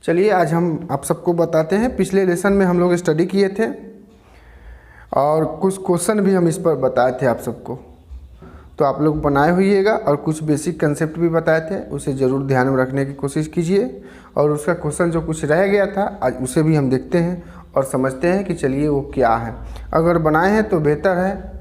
चलिए आज हम आप सबको बताते हैं। पिछले लेसन में हम लोग स्टडी किए थे और कुछ क्वेश्चन भी हम इस पर बताए थे आप सबको, तो आप लोग बनाए होइएगा और कुछ बेसिक कंसेप्ट भी बताए थे, उसे ज़रूर ध्यान में रखने की कोशिश कीजिए। और उसका क्वेश्चन जो कुछ रह गया था आज उसे भी हम देखते हैं और समझते हैं कि चलिए वो क्या है। अगर बनाए हैं तो बेहतर है,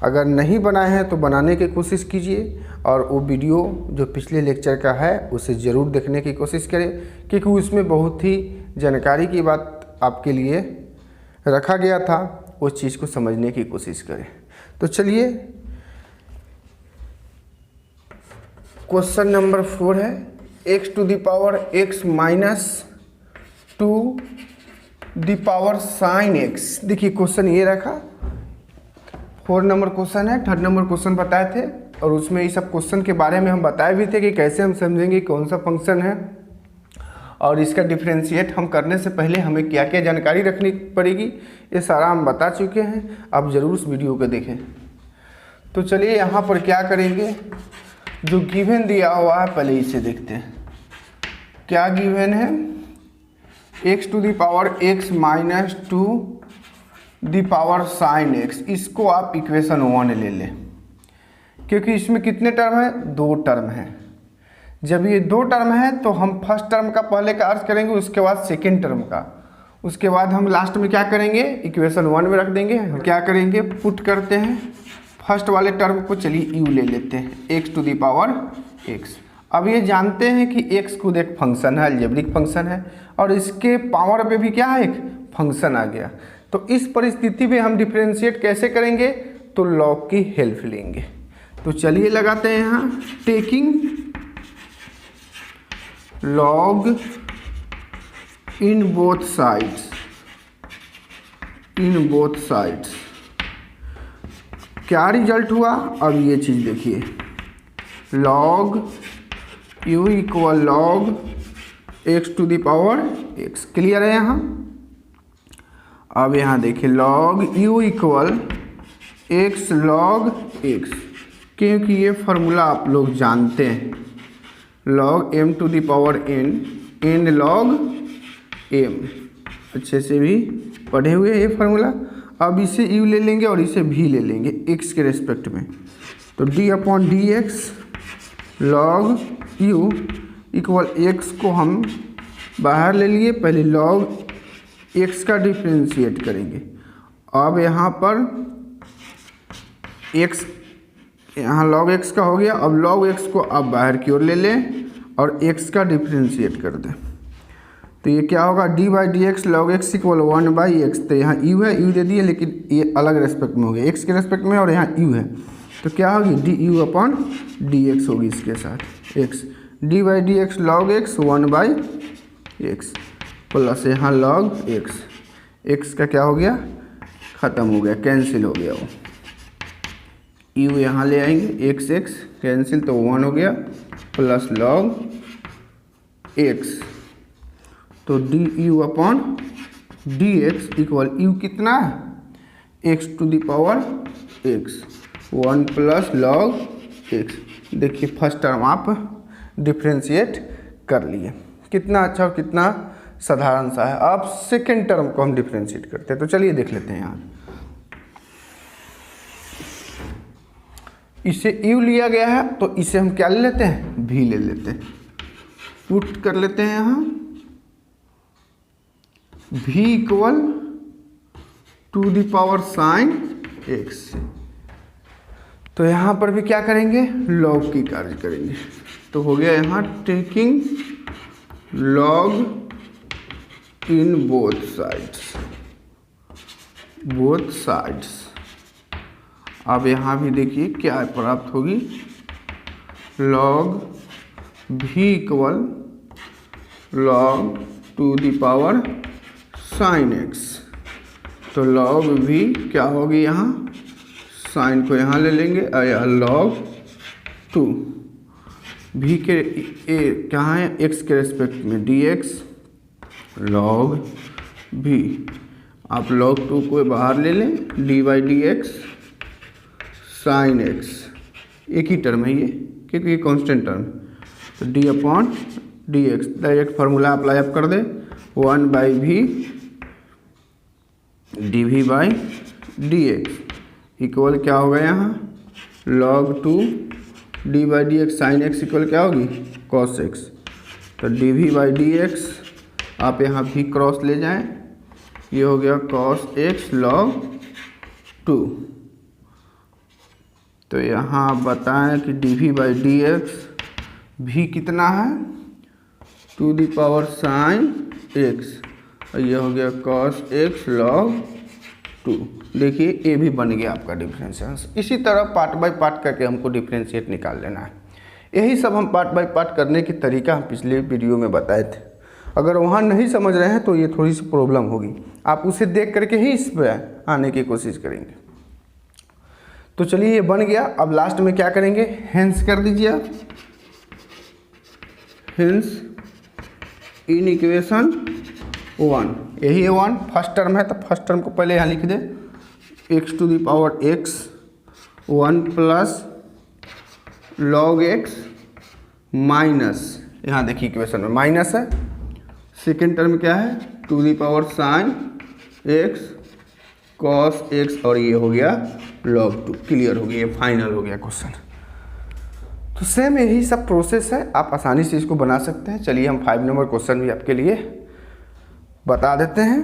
अगर नहीं बनाए हैं तो बनाने की कोशिश कीजिए। और वो वीडियो जो पिछले लेक्चर का है उसे ज़रूर देखने की कोशिश करें, क्योंकि उसमें बहुत ही जानकारी की बात आपके लिए रखा गया था, उस चीज़ को समझने की कोशिश करें। तो चलिए क्वेश्चन नंबर 4 है x to the power x minus 2 the power sine x। देखिए क्वेश्चन ये रखा, 4 नंबर क्वेश्चन है, 3rd नंबर क्वेश्चन बताए थे और उसमें इस सब क्वेश्चन के बारे में हम बताए भी थे कि कैसे हम समझेंगे कौन सा फंक्शन है और इसका डिफरेंशिएट हम करने से पहले हमें क्या क्या जानकारी रखनी पड़ेगी, ये सारा हम बता चुके हैं। आप ज़रूर उस वीडियो को देखें। तो चलिए यहाँ पर क्या करेंगे, जो गिवन दिया हुआ है पहले इसे देखते हैं। क्या गिवन है, x to the power x minus 2 the power sine x। इसको आप इक्वेशन 1 ले लें, क्योंकि इसमें कितने टर्म है, 2 टर्म है। जब ये 2 टर्म है तो हम फर्स्ट टर्म का पहले का अर्थ करेंगे, उसके बाद सेकेंड टर्म का, उसके बाद हम लास्ट में क्या करेंगे, इक्वेशन 1 में रख देंगे। क्या करेंगे, पुट करते हैं फर्स्ट वाले टर्म को, चलिए u ले लेते हैं x to the power x। अब ये जानते हैं कि x खुद एक फंक्शन है, अलजेब्रिक फंक्शन है, और इसके पावर पे भी क्या है, एक फंक्शन आ गया। तो इस परिस्थिति में हम डिफरेंशिएट कैसे करेंगे, तो लॉग की हेल्प लेंगे। तो चलिए लगाते हैं यहाँ, taking log in both sides, क्या रिजल्ट हुआ। अब ये चीज़ देखिए, log u equal log x to the power x। Clear है यहाँ। अब यहाँ देखिए log u equal x log x, क्योंकि ये फार्मूला आप लोग जानते हैं, log m to the power n log m, अच्छे से भी पढ़े हुए ये फार्मूला। अब इसे u ले लेंगे और इसे v ले लेंगे x के रेस्पेक्ट में, तो d upon d x log u equal x को हम बाहर ले लिए, पहले लॉग x का डिफ्रेंशिएट करेंगे। अब यहाँ पर x, यहाँ log x का हो गया, अब log x को आप बाहर की ओर ले लें और x का डिफ्रेंशिएट कर दें, तो ये क्या होगा, D by d x log x equal 1 by x. तो यहाँ u है, u दे दिए, लेकिन ये अलग रेस्पेक्ट में हो गया, x के रेस्पेक्ट में, और यहाँ u है, तो क्या होगी, D u upon d x होगी इसके साथ x, D by d x log x 1 by x plus यहाँ लॉग x का क्या हो गया, ख़त्म हो गया, कैंसिल हो गया, वो u यहाँ ले आएंगे, x कैंसिल तो 1 हो गया, प्लस लॉग x, तो d u upon d x equal u कितना है, x to the power x 1 plus log x। देखिए फर्स्ट टर्म आप डिफ्रेंशिएट कर लिए, कितना अच्छा और कितना साधारण सा है। अब सेकेंड टर्म को हम डिफ्रेंशिएट करते हैं, तो चलिए देख लेते हैं। यहाँ इसे u लिया गया है, तो इसे हम क्या ले लेते हैं, v ले लेते हैं, पुट कर लेते हैं यहाँ v equal to the power sine x। तो यहाँ पर भी क्या करेंगे, लॉग की कार्य करेंगे, तो हो गया यहाँ taking log in both sides. अब यहाँ भी देखिए क्या प्राप्त होगी, log v equal log to the power sine x। तो लॉग v क्या होगी, यहाँ साइन को यहाँ ले लेंगे और यहाँ लॉग 2, v के कहाँ है, x के रेस्पेक्ट में dx लॉग v। आप लॉग 2 को बाहर ले लें, d by d x sine x, एक ही टर्म है ये, क्योंकि ये कांस्टेंट टर्म, तो d upon d x. Direct formula apply आप कर दे, 1/v dv by d x equal क्या होगा यहाँ log 2 d by d x sine x equal क्या होगी cos x। तो dv बाई डी एक्स आप यहाँ भी क्रॉस ले जाएं, ये हो गया cos x log 2। तो यहाँ आप बताएं कि dv बाई डी एक्स भी कितना है 2 दी पावर साइन x और ये हो गया cos x log 2। देखिए ये भी बन गया आपका डिफरेंशिएशन। इसी तरह पार्ट बाय पार्ट करके हमको डिफरेंशिएट निकाल लेना है। यही सब हम पार्ट बाय पार्ट करने की तरीका हम पिछले वीडियो में बताए थे। अगर वहाँ नहीं समझ रहे हैं तो ये थोड़ी सी प्रॉब्लम होगी, आप उसे देख करके ही इस पर आने की कोशिश करेंगे। तो चलिए ये बन गया। अब लास्ट में क्या करेंगे, हेंस कर दीजिए आप, हेंस इन इक्वेशन 1, यही है 1 फर्स्ट टर्म है, तो फर्स्ट टर्म को पहले यहाँ लिख दे x to the power x 1 plus log x minus, यहाँ देखिए इक्वेशन में माइनस है, सेकेंड टर्म क्या है 2 the power sine x cos x और ये हो गया log 2। क्लियर हो गया, ये फाइनल हो गया क्वेश्चन। तो सेम यही सब प्रोसेस है, आप आसानी से इसको बना सकते हैं। चलिए हम 5 नंबर क्वेश्चन भी आपके लिए बता देते हैं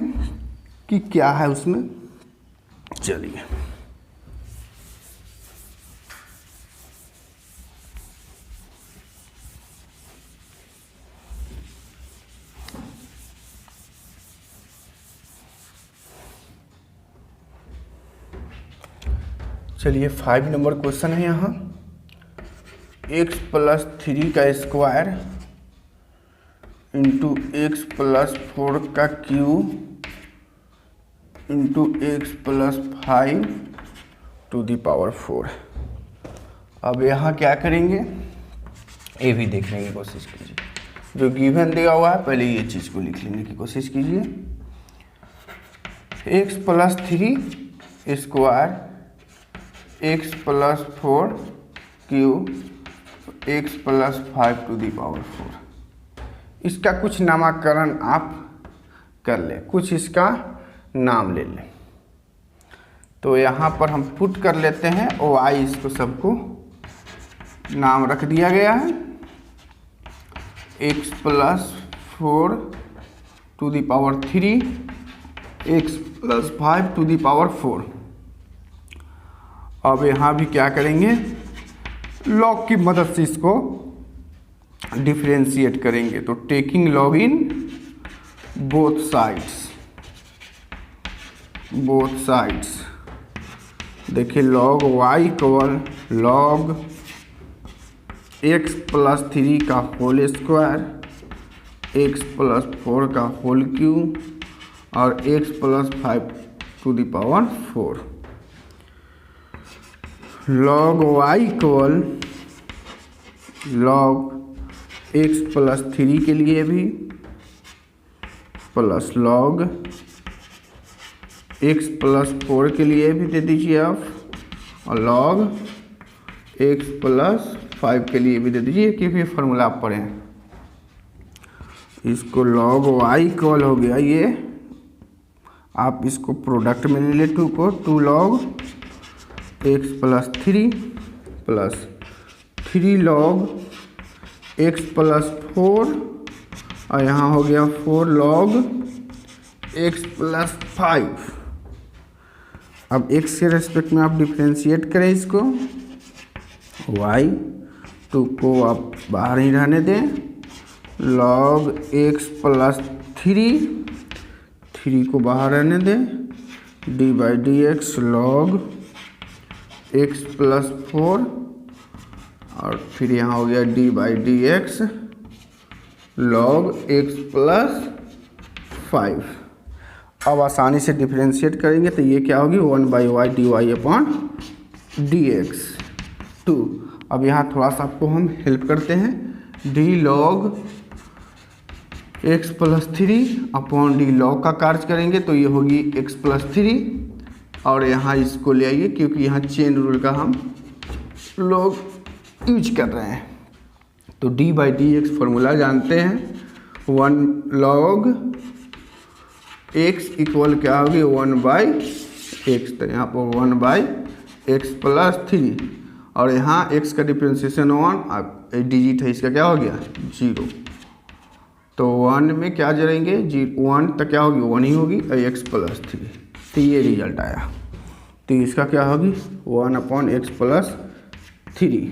कि क्या है उसमें। चलिए चलिए 5 नंबर क्वेश्चन है यहाँ, x प्लस 3 का स्क्वायर इंटू एक्स प्लस 4 का cube into x plus 5 to the power 4। अब यहाँ क्या करेंगे ये भी देखने की कोशिश कीजिए। जो गिवन दिया हुआ है पहले ये चीज़ को लिख लेने की कोशिश कीजिए। X plus 3 square x plus 4 cube x plus 5 to the power 4। इसका कुछ नामकरण आप कर लें, कुछ इसका नाम ले लें। तो यहाँ पर हम पुट कर लेते हैं y, इसको सबको नाम रख दिया गया है x plus 4 to the power 3 x plus 5 to the power 4। अब यहाँ भी क्या करेंगे, लॉग की मदद से इसको डिफरेंशिएट करेंगे। तो taking log in both sides, देखिए log y equal log x plus 3 का होल स्क्वायर x प्लस 4 का होल क्यूब और x plus 5 to the power 4। Log y equal log x plus 3 के लिए भी प्लस लॉग x प्लस 4 के लिए भी दे दीजिए आप, और लॉग x प्लस 5 के लिए भी दे दीजिए, क्योंकि फार्मूला आप पढ़े हैं। इसको लॉग y इक्वल हो गया, ये आप इसको प्रोडक्ट में ले ले 2 को, 2 log x plus 3 plus 3 log x plus 4 और यहाँ हो गया 4 लॉग x प्लस 5। अब x के रेस्पेक्ट में आप डिफ्रेंशिएट करें इसको, y 2 को आप बाहर ही रहने दें, लॉग x प्लस 3 को बाहर रहने दें, D by d x log x plus 4 और फिर यहाँ हो गया D by d x log x plus 5। अब आसानी से डिफरेंशिएट करेंगे तो ये क्या होगी 1/y dy upon d x 2। अब यहाँ थोड़ा सा आपको हम हेल्प करते हैं, D log x plus 3 upon D log का कार्य करेंगे तो ये होगी x प्लस 3 और यहाँ इसको ले आइए क्योंकि यहाँ चेन रूल का हम लोग यूज कर रहे हैं। तो D by d x formula जानते हैं, 1 log x इक्वल क्या होगी 1 बाई एक्स। तो यहाँ पर 1 बाई एक्स प्लस 3 और यहाँ x का डिफ्रेंशिएशन 1, डिजिट है इसका क्या हो गया 0। तो 1 में क्या जड़ेंगे 1 तक क्या होगी 1 ही होगी और x प्लस 3। तो ये रिजल्ट आया। तो इसका क्या होगी 1/x प्लस 3।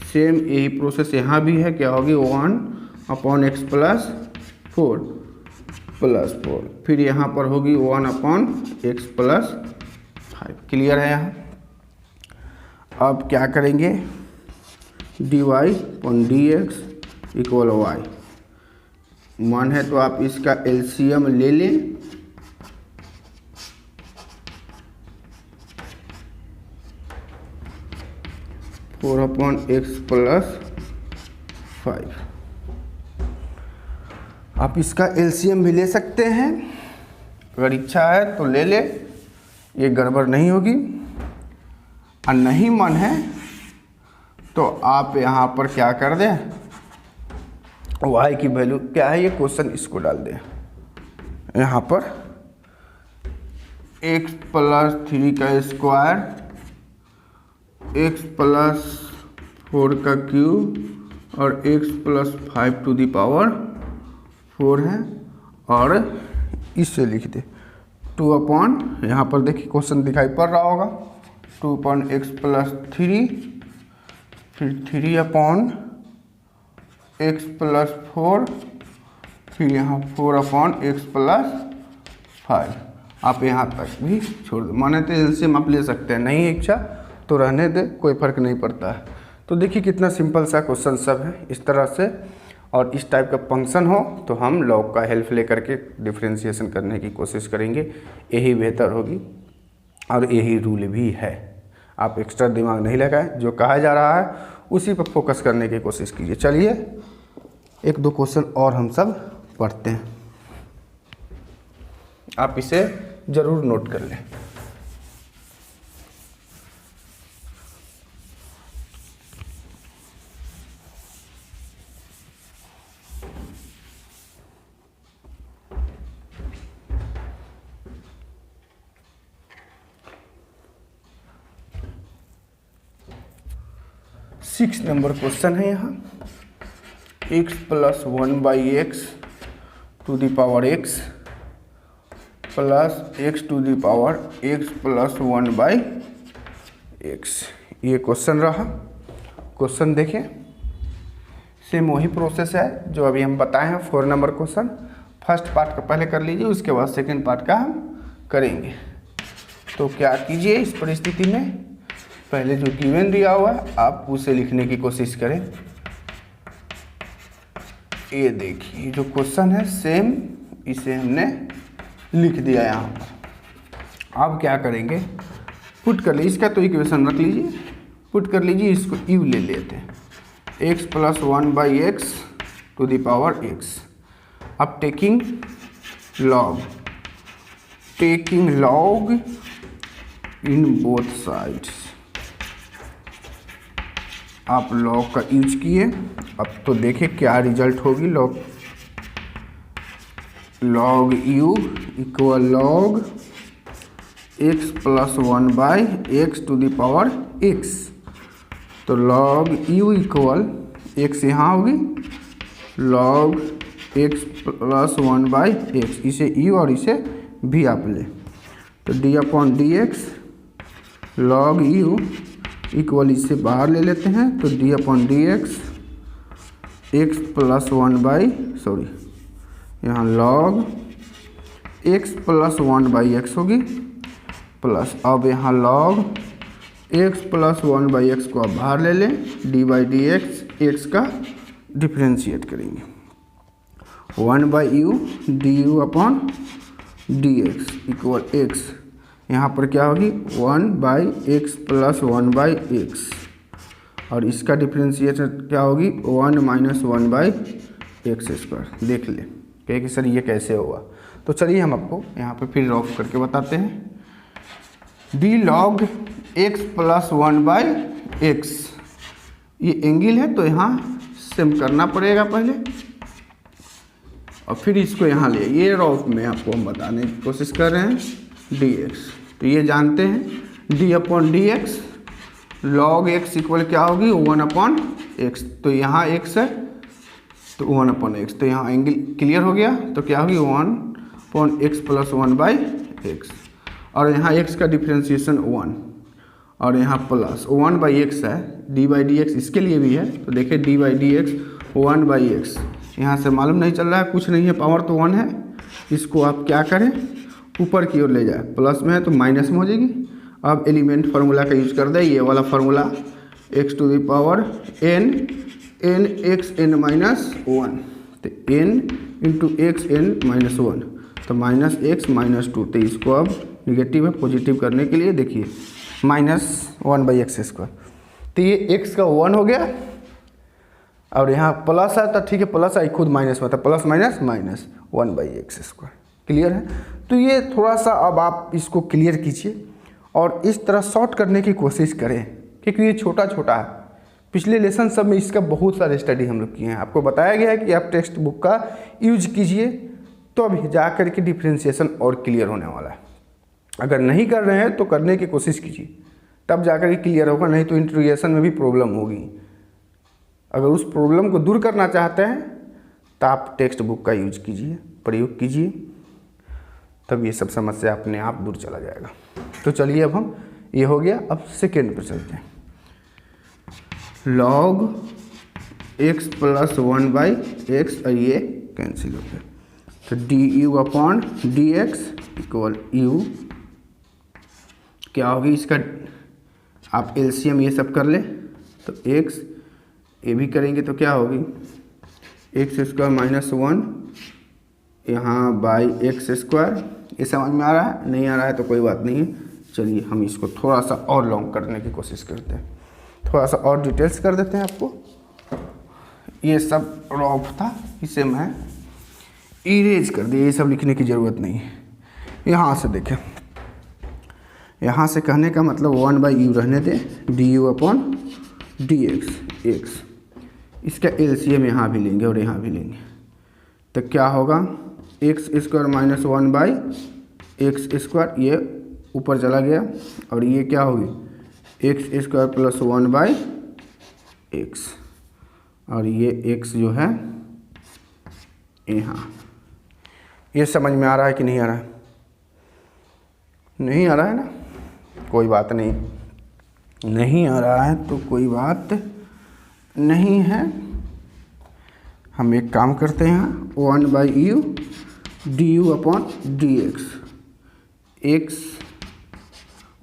सेम यही प्रोसेस यहाँ भी है, क्या होगी 1/x प्लस 4 फिर यहाँ पर होगी 1/x प्लस 5। क्लियर है यहाँ। अब क्या करेंगे dy/dx इक्वल y। मन है तो आप इसका एलसीएम ले लें। Four upon x plus 5। आप इसका एलसीएम भी ले सकते हैं, अगर इच्छा है तो ले ले, ये गड़बड़ नहीं होगी। और नहीं मन है तो आप यहाँ पर क्या कर दें, y की वैल्यू क्या है ये क्वेश्चन इसको डाल दें। यहाँ पर x प्लस 3 का स्क्वायर, x प्लस 4 का क्यूब और x plus 5 to the power 4 है। और इससे लिख दे 2 अपॉन, यहाँ पर देखिए क्वेश्चन दिखाई पड़ रहा होगा, 2/x प्लस 3 फिर 3 अपॉन x प्लस 4 फिर यहाँ 4/x प्लस 5। आप यहाँ तक भी छोड़ दो, माने तो एलसीएम आप ले सकते हैं, नहीं इच्छा तो रहने दे, कोई फ़र्क नहीं पड़ता है। तो देखिए कितना सिंपल सा क्वेश्चन सब है इस तरह से। और इस टाइप का फंक्शन हो तो हम लॉग का हेल्प लेकर के डिफ्रेंशिएशन करने की कोशिश करेंगे, यही बेहतर होगी और यही रूल भी है। आप एक्स्ट्रा दिमाग नहीं लगाएं, जो कहा जा रहा है उसी पर फोकस करने की कोशिश कीजिए। चलिए 1-2 क्वेश्चन और हम सब पढ़ते हैं, आप इसे ज़रूर नोट कर लें। सिक्स नंबर क्वेश्चन है यहाँ, x plus 1/x to the power x plus x to the power x plus 1/x। ये क्वेश्चन रहा। क्वेश्चन देखें, सेम वही प्रोसेस है जो अभी हम बताए हैं। 4 नंबर क्वेश्चन, फर्स्ट पार्ट का पहले कर लीजिए, उसके बाद सेकंड पार्ट का हम करेंगे। तो क्या कीजिए इस परिस्थिति में, पहले जो गिवन दिया हुआ है आप उसे लिखने की कोशिश करें। ये देखिए जो क्वेश्चन है सेम इसे हमने लिख दिया यहाँ पर। अब क्या करेंगे, पुट कर लीजिए, इसका तो इक्वेशन रख लीजिए, पुट कर लीजिए, इसको यू ले लेते हैं, x plus 1/x to the power x। अब taking log in both sides, आप लॉग का यूज किए। अब तो देखें क्या रिजल्ट होगी, log u equal log x plus 1/x to the power x। तो लॉग यू इक्वल x यहाँ होगी लॉग x प्लस 1/x, इसे u और इसे भी आप ले। तो d/dx लॉग u इक्वल इससे बाहर ले लेते हैं, तो d/dx x प्लस 1/, यहाँ लॉग x प्लस 1/x होगी प्लस, अब यहाँ लॉग x प्लस 1/x को आप बाहर ले लें, d/dx x का डिफ्रेंशिएट करेंगे, 1/u du/dx इक्वल x। यहाँ पर क्या होगी 1/x प्लस 1/x और इसका डिफ्रेंशिएशन क्या होगी 1 माइनस 1/x²। देख ले कहे कि सर ये कैसे होगा। तो चलिए हम आपको यहाँ पे फिर रॉफ करके बताते हैं। D log x plus 1/x, ये एंगल है तो यहाँ सेम करना पड़ेगा पहले, और फिर इसको यहाँ ले, ये रूप में आपको हम बताने की कोशिश कर रहे हैं dx। तो ये जानते हैं d upon d x log x equal क्या होगी 1 अपॉन एक्स। तो यहाँ x है तो 1 अपॉन एक्स, तो यहाँ एंगल क्लियर हो गया। तो क्या होगी 1 upon x plus 1 by x, और यहाँ x का डिफ्रेंशिएशन 1, और यहाँ प्लस 1 बाई एक्स है, d बाई डी एक्स इसके लिए भी है। तो देखिए d by d x 1 by x, यहाँ से मालूम नहीं चल रहा है, कुछ नहीं है, पावर तो 1 है। इसको आप क्या करें, ऊपर की ओर ले जाए, प्लस में है तो माइनस में हो जाएगी। अब एलिमेंट फार्मूला का यूज कर दे, ये वाला formula x to the power n x n minus 1, तो n into x n minus 1, तो माइनस एक्स माइनस 2। तो इसको अब निगेटिव है पॉजिटिव करने के लिए देखिए -1 बाई एक्स स्क्वायर, तो ये x का 1 हो गया, और यहाँ प्लस है तो ठीक है, प्लस आई खुद माइनस में था, plus minus minus 1 by x square. Clear है। तो ये थोड़ा सा अब आप इसको क्लियर कीजिए और इस तरह शॉर्ट करने की कोशिश करें, क्योंकि ये छोटा छोटा है। पिछले लेसन सब में इसका बहुत सारे स्टडी हम लोग किए हैं, आपको बताया गया है कि आप टेक्स्ट बुक का यूज कीजिए, तो अभी जा कर के डिफ्रेंशिएशन और क्लियर होने वाला है। अगर नहीं कर रहे हैं तो करने की कोशिश कीजिए, तब जाकर के क्लियर होगा, नहीं तो इंटीग्रेशन में भी प्रॉब्लम होगी। अगर उस प्रॉब्लम को दूर करना चाहते हैं तो आप टेक्स्ट बुक का यूज कीजिए, प्रयोग कीजिए, तब ये सब समस्या अपने आप दूर चला जाएगा। तो चलिए अब हम, ये हो गया, अब सेकेंड पर चलते हैं। log x plus 1 by x, और ये कैंसिल हो गया, तो d u upon d x equal you क्या होगी, इसका आप एलसीएम ये सब कर ले, तो x ये भी करेंगे तो क्या होगी एक्स स्क्वायर माइनस 1 यहाँ बाई एक्स स्क्वायर। ये समझ में आ रहा है, नहीं आ रहा है तो कोई बात नहीं है। चलिए हम इसको थोड़ा सा और लॉन्ग करने की कोशिश करते हैं, थोड़ा सा और डिटेल्स कर देते हैं आपको। ये सब रॉफ था, इसे मैं इरेज कर दिया, ये सब लिखने की ज़रूरत नहीं है। यहाँ से देखें, यहाँ से कहने का मतलब 1 बाई यू रहने दें, D u upon d x x, इसका एलसीएम यहाँ भी लेंगे और यहाँ भी लेंगे, तो क्या होगा x square minus 1 by x square, ये ऊपर चला गया, और ये क्या होगी x square plus 1 by x, और ये एक्स जो है यहाँ। ये समझ में आ रहा है कि नहीं आ रहा है? नहीं आ रहा है ना, कोई बात नहीं, नहीं आ रहा है तो कोई बात नहीं है। हम एक काम करते हैं, 1 by U D u upon d x, x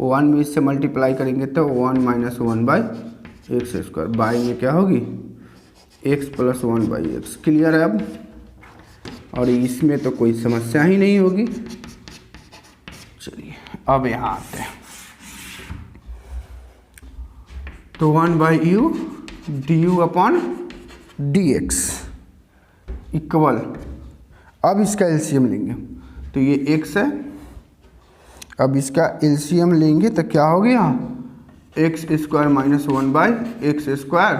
1 में इससे मल्टीप्लाई करेंगे तो 1 minus 1 by x square, by में क्या होगी x plus 1 by x. Clear है अब, और इसमें तो कोई समस्या ही नहीं होगी। चलिए अब यहाँ आते हैं, तो 1 by U D u upon d x equal, अब इसका एलसीएम लेंगे, तो ये x है, अब इसका एलसीएम लेंगे तो क्या हो गया x square minus 1 by x square,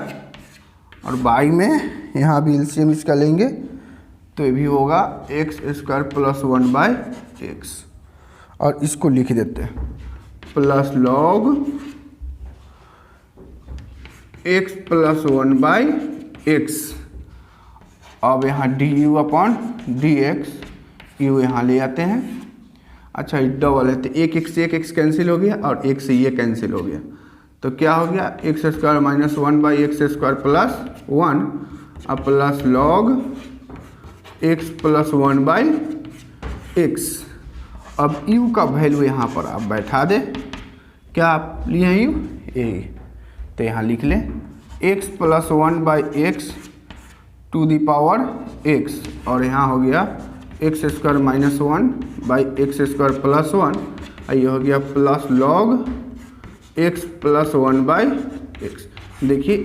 और बाई में यहाँ भी एलसीएम इसका लेंगे तो ये भी होगा x square plus 1 by x, और इसको लिख देते हैं plus log x plus 1 by x. अब यहाँ D u upon d x, you यहाँ ले आते हैं, अच्छा ये डबल है तो एक एक्स कैंसिल हो गया, और एक से ये कैंसिल हो गया, तो क्या हो गया x square minus 1 by x square plus 1, अब plus log x plus 1 by x. अब यू का वैल्यू यहाँ पर आप बैठा दें, क्या आप लिए हैं यू ए, तो यहाँ लिख लें x plus 1 by x to the power x, और यहाँ हो गया x square minus 1 by x square plus 1, ये हो गया plus log x plus 1 by x. देखिए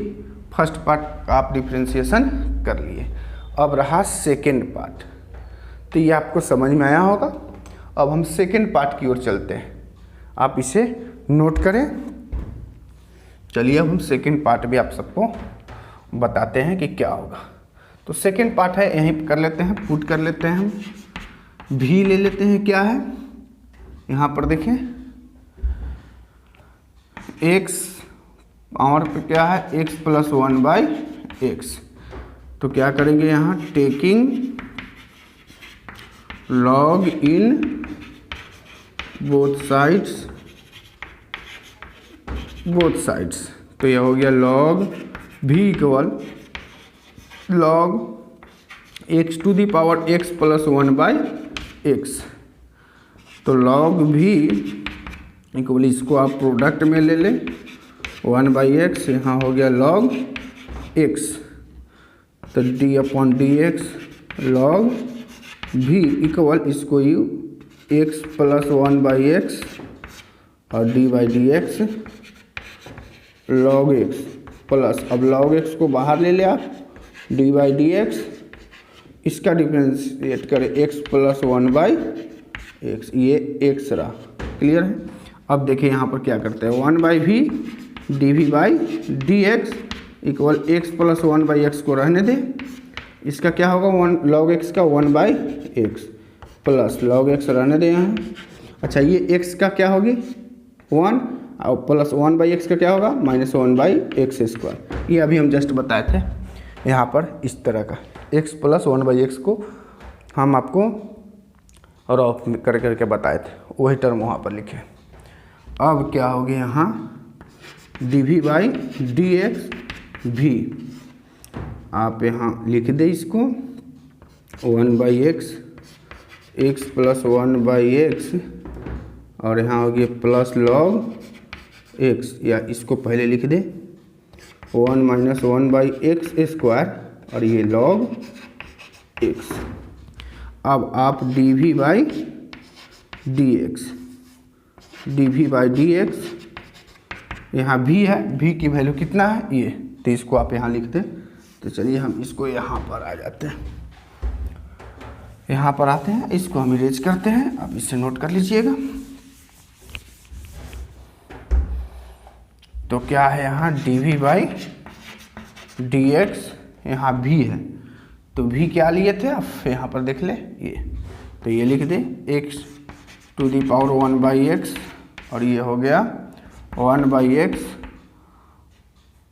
फर्स्ट पार्ट आप डिफ्रेंशिएशन कर लिए, अब रहा सेकेंड पार्ट, तो ये आपको समझ में आया होगा। अब हम सेकेंड पार्ट की ओर चलते हैं, आप इसे नोट करें। चलिए अब हम सेकेंड पार्ट भी आप सबको बताते हैं कि क्या होगा। तो सेकेंड पार्ट है, यहीं कर लेते हैं, पुट कर लेते हैं हम। भी ले लेते हैं, क्या है यहाँ पर देखें, x पावर पे क्या है x प्लस 1/x। तो क्या करेंगे यहाँ, taking log in both sides. तो यह हो गया log v equal log x to the power x plus 1/x। तो log v इक्वल, इसको आप प्रोडक्ट में ले लें, 1/x, यहाँ हो गया log x। तो d/dx log v इक्वल, इसको यू x प्लस 1/x और d/dx log x प्लस, अब log x को बाहर ले ले आप, d/dx, इसका डिफरेंशिएट करें x प्लस 1/x, ये x रहा। क्लियर है। अब देखिए यहाँ पर क्या करते हैं, 1/v dv/dx equal x plus 1/x को रहने दें, इसका क्या होगा, log x का 1/x प्लस log x रहने दें यहाँ। अच्छा, ये x का क्या होगी 1 और प्लस 1/x का क्या होगा -1/x²। ये अभी हम जस्ट बताए थे यहाँ पर, इस तरह का x प्लस 1/x को हम आपको रॉफ कर करके बताए थे, वही टर्म वहाँ पर लिखे। अब क्या हो गया यहाँ, dv/dx v, आप यहाँ लिख दे इसको 1/x, x प्लस 1/x, और यहाँ हो गया प्लस log x, या इसको पहले लिख दे 1 माइनस 1/x², और ये log x। अब आप dv/dx, यहाँ v है, v की वैल्यू कितना है ये, तो इसको आप यहाँ लिख दें। तो चलिए हम इसको यहाँ पर आ जाते हैं, यहाँ पर आते हैं, इसको हम इरेज करते हैं, आप इसे नोट कर लीजिएगा। तो क्या है यहाँ, dv/dx, यहाँ v है, तो v क्या लिए थे आप यहाँ पर देख ले, ये, तो ये लिख दे x to the power 1/x, और ये हो गया 1/x,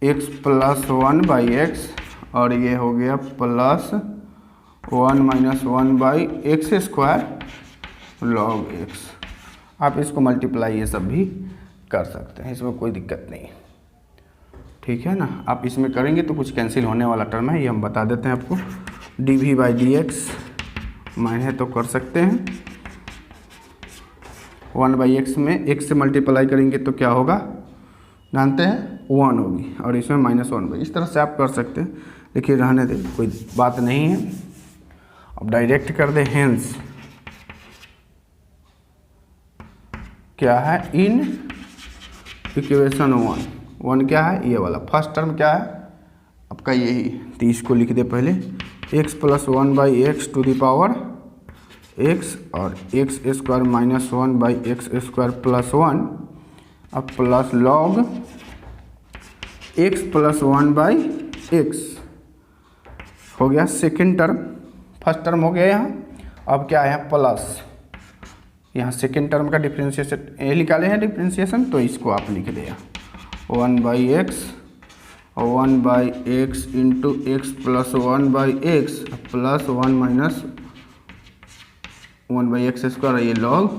x प्लस 1/x, और ये हो गया plus 1 minus 1/x² log x। आप इसको मल्टीप्लाई ये सब भी कर सकते हैं, इसमें कोई दिक्कत नहीं, ठीक है ना। आप इसमें करेंगे तो कुछ कैंसिल होने वाला टर्म है, ये हम बता देते हैं आपको। dv/dx माइनस तो कर सकते हैं, 1/x में x से मल्टीप्लाई करेंगे तो क्या होगा जानते हैं, 1 होगी, और इसमें -1/, इस तरह से आप कर सकते हैं। देखिए रहने दे, कोई बात नहीं है। अब डायरेक्ट कर दे, हेंस क्या है, इन इक्वेशन 1 क्या है, ये वाला फर्स्ट टर्म क्या है आपका, यही, तो इसको लिख दे पहले x plus 1/x to the power x, और x² माइनस 1/x² प्लस 1, अब plus log x plus 1/x हो गया सेकेंड टर्म, फर्स्ट टर्म हो गया यहाँ। अब क्या है, प्लस यहाँ सेकेंड टर्म का डिफ्रेंशिएशन ये निकाले हैं डिफ्रेंशिएशन, तो इसको आप लिख दिया 1/x और 1/x into x plus 1/x plus 1 minus 1/x², ये log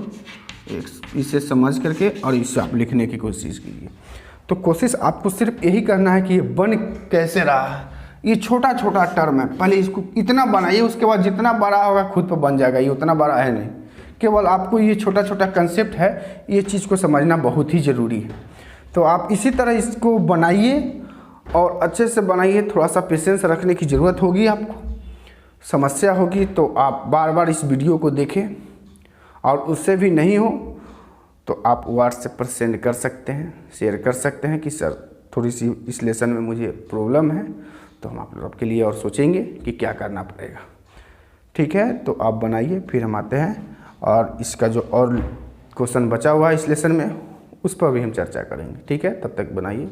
x। इसे समझ करके और इसे आप लिखने की कोशिश कीजिए। तो कोशिश आपको सिर्फ यही करना है कि ये बन कैसे रहा है, ये छोटा छोटा टर्म है, पहले इसको इतना बनाइए, उसके बाद जितना बड़ा होगा खुद पर बन जाएगा, ये उतना बड़ा है नहीं, केवल आपको ये छोटा छोटा कंसेप्ट है, ये चीज़ को समझना बहुत ही ज़रूरी है। तो आप इसी तरह इसको बनाइए और अच्छे से बनाइए, थोड़ा सा पेशेंस रखने की ज़रूरत होगी आपको, समस्या होगी तो आप बार बार इस वीडियो को देखें, और उससे भी नहीं हो तो आप व्हाट्सएप पर सेंड कर सकते हैं, शेयर कर सकते हैं कि सर थोड़ी सी इस लेसन में मुझे प्रॉब्लम है, तो हम आप लोग आपके लिए और सोचेंगे कि क्या करना पड़ेगा। ठीक है, तो आप बनाइए, फिर हम आते हैं और इसका जो और क्वेश्चन बचा हुआ है इस लेसन में उस पर भी हम चर्चा करेंगे। ठीक है, तब तक बनाइए।